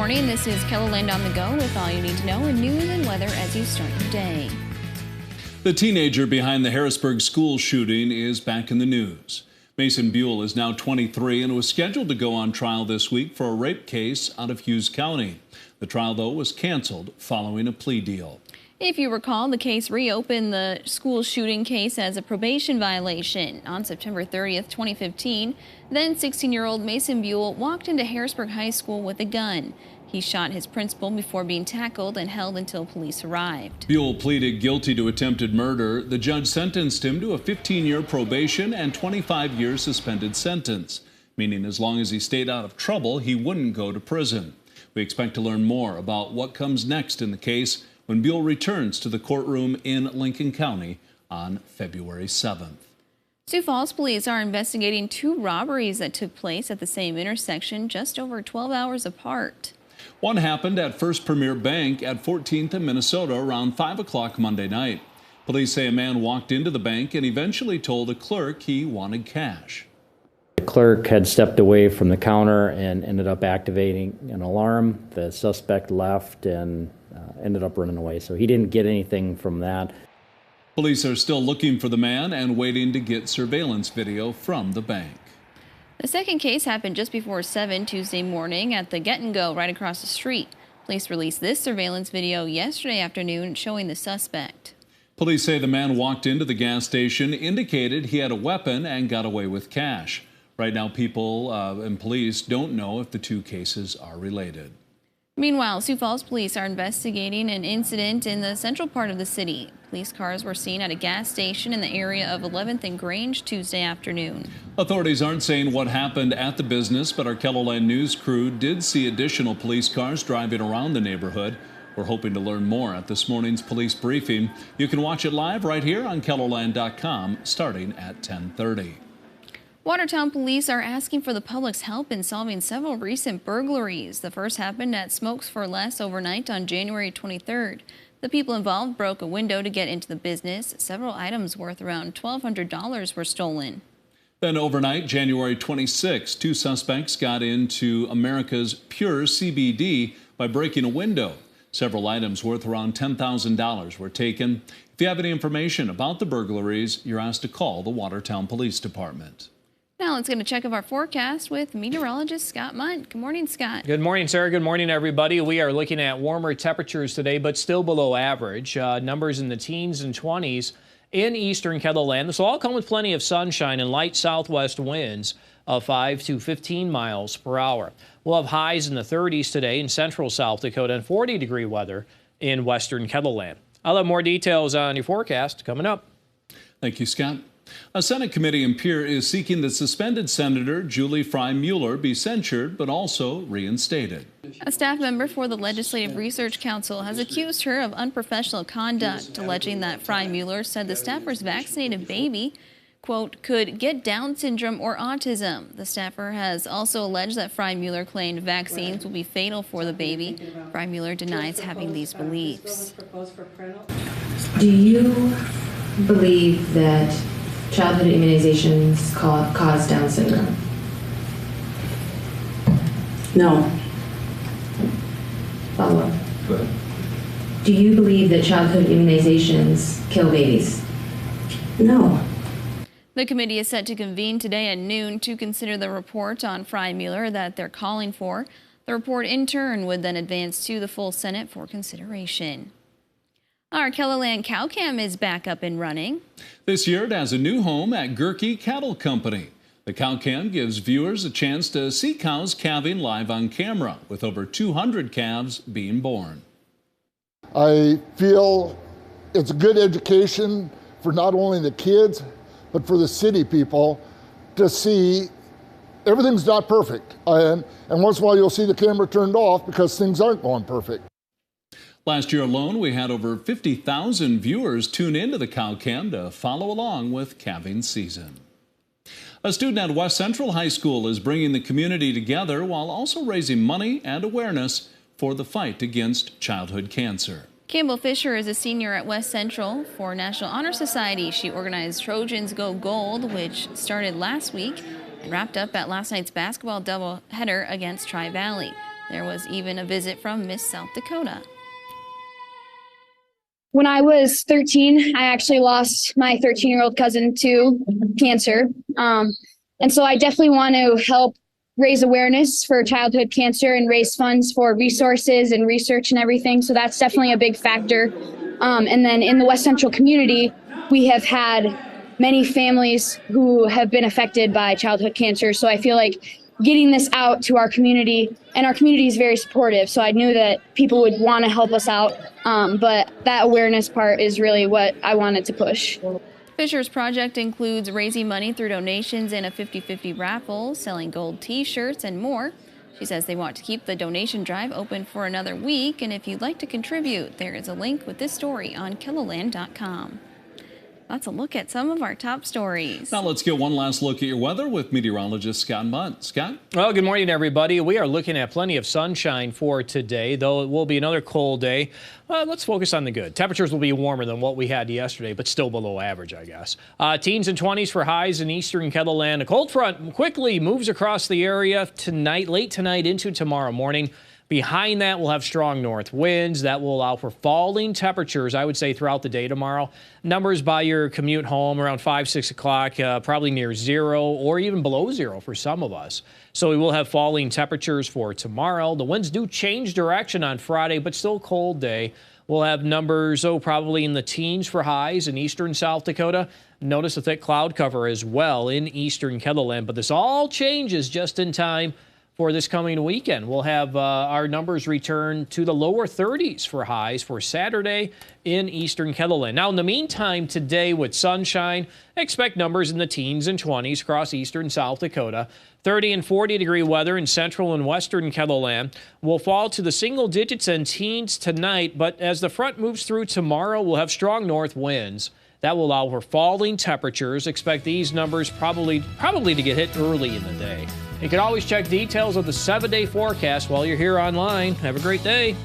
morning. This is KELOLAND on the go with all you need to know in news and weather as you start your day. The teenager behind the Harrisburg school shooting is back in the news. Mason Buell is now 23 and was scheduled to go on trial this week for a rape case out of Hughes County. The trial, though, was canceled following a plea deal. If you recall, the case reopened the school shooting case as a probation violation. On September 30th, 2015, then 16-year-old Mason Buell walked into Harrisburg High School with a gun. He shot his principal before being tackled and held until police arrived. Buell pleaded guilty to attempted murder. The judge sentenced him to a 15-year probation and 25-year suspended sentence, meaning as long as he stayed out of trouble, he wouldn't go to prison. We expect to learn more about what comes next in the case when Buell returns to the courtroom in Lincoln County on February 7th. Sioux Falls police are investigating 2 robberies that took place at the same intersection just over 12 hours apart. One happened at First Premier Bank at 14th and Minnesota around 5 o'clock Monday night. Police say a man walked into the bank and eventually told a clerk he wanted cash. The clerk had stepped away from the counter and ended up activating an alarm. The suspect left and ended up running away, so he didn't get anything from that. Police are still looking for the man and waiting to get surveillance video from the bank. The second case happened just before 7 Tuesday morning at the Get and Go right across the street. Police released this surveillance video yesterday afternoon showing the suspect. Police say the man walked into the gas station, indicated he had a weapon, and got away with cash. Right now, people and police don't know if the 2 cases are related. Meanwhile, Sioux Falls police are investigating an incident in the central part of the city. Police cars were seen at a gas station in the area of 11th and Grange Tuesday afternoon. Authorities aren't saying what happened at the business, but our KELOLAND news crew did see additional police cars driving around the neighborhood. We're hoping to learn more at this morning's police briefing. You can watch it live right here on KELOLAND.com starting at 10:30. Watertown police are asking for the public's help in solving several recent burglaries. The first happened at Smokes for Less overnight on January 23rd. The people involved broke a window to get into the business. Several items worth around $1,200 were stolen. Then overnight, January 26, 2 suspects got into America's Pure CBD by breaking a window. Several items worth around $10,000 were taken. If you have any information about the burglaries, you're asked to call the Watertown Police Department. Now let's get a check of our forecast with meteorologist Scott Munt. Good morning, Scott. Good morning, Sarah. Good morning, everybody. We are looking at warmer temperatures today, but still below average. Numbers in the teens and 20s in eastern KELOLAND. This will all come with plenty of sunshine and light southwest winds of 5 to 15 miles per hour. We'll have highs in the 30s today in central South Dakota and 40-degree weather in western KELOLAND. I'll have more details on your forecast coming up. Thank you, Scott. A Senate committee in Pierre is seeking that suspended Senator Julie Fry-Mueller be censured but also reinstated. A staff member for the Legislative Research Council has accused her of unprofessional conduct, alleging that Fry-Mueller said the staffer's vaccinated baby, quote, could get Down syndrome or autism. The staffer has also alleged that Fry-Mueller claimed vaccines will be fatal for the baby. Fry-Mueller denies having these beliefs. Do you believe that childhood immunizations cause Down syndrome? No. Follow up. Do you believe that childhood immunizations kill babies? No. The committee is set to convene today at noon to consider the report on Fry-Mueller that they're calling for. The report in turn would then advance to the full Senate for consideration. Our KELOLAND cow cam is back up and running. This year it has a new home at Gerke Cattle Company. The cow cam gives viewers a chance to see cows calving live on camera, with over 200 calves being born. I feel it's a good education for not only the kids, but for the city people to see everything's not perfect. And once in a while you'll see the camera turned off because things aren't going perfect. Last year alone, we had over 50,000 viewers tune into the cow cam to follow along with calving season. A student at West Central High School is bringing the community together while also raising money and awareness for the fight against childhood cancer. Campbell Fisher is a senior at West Central. For National Honor Society, she organized Trojans Go Gold, which started last week and wrapped up at last night's basketball doubleheader against Tri-Valley. There was even a visit from Miss South Dakota. When I was 13, I actually lost my 13-year-old cousin to cancer. And so I definitely want to help raise awareness for childhood cancer and raise funds for resources and research and everything. So that's definitely a big factor. And then in the West Central community, we have had many families who have been affected by childhood cancer. So I feel like getting this out to our community, and our community is very supportive. So I knew that people would want to help us out. But that awareness part is really what I wanted to push. Fisher's project includes raising money through donations in a 50-50 raffle, selling gold t-shirts, and more. She says they want to keep the donation drive open for another week, and if you'd like to contribute, there is a link with this story on KELOLAND.com. That's a look at some of our top stories. Now let's get one last look at your weather with meteorologist Scott Mudd. Scott? Well, good morning, everybody. We are looking at plenty of sunshine for today, though it will be another cold day. Let's focus on the good. Temperatures will be warmer than what we had yesterday, but still below average, I guess. Teens and 20s for highs in eastern Kettleland. A cold front quickly moves across the area tonight, late tonight into tomorrow morning. Behind that, we'll have strong north winds that will allow for falling temperatures, I would say, throughout the day tomorrow. Numbers by your commute home around 5, 6 o'clock, probably near zero or even below zero for some of us. So we will have falling temperatures for tomorrow. The winds do change direction on Friday, but still a cold day. We'll have numbers, probably in the teens for highs in eastern South Dakota. Notice a thick cloud cover as well in eastern Kettleland, but this all changes just in time for this coming weekend. We'll have our numbers return to the lower 30s for highs for Saturday in eastern Kettleland. Now, in the meantime, today with sunshine, expect numbers in the teens and 20s across eastern South Dakota. 30 and 40-degree weather in central and western Kettleland will fall to the single digits and teens tonight, but as the front moves through tomorrow, we'll have strong north winds. That will allow for falling temperatures. Expect these numbers probably to get hit early in the day. You can always check details of the 7-day forecast while you're here online. Have a great day.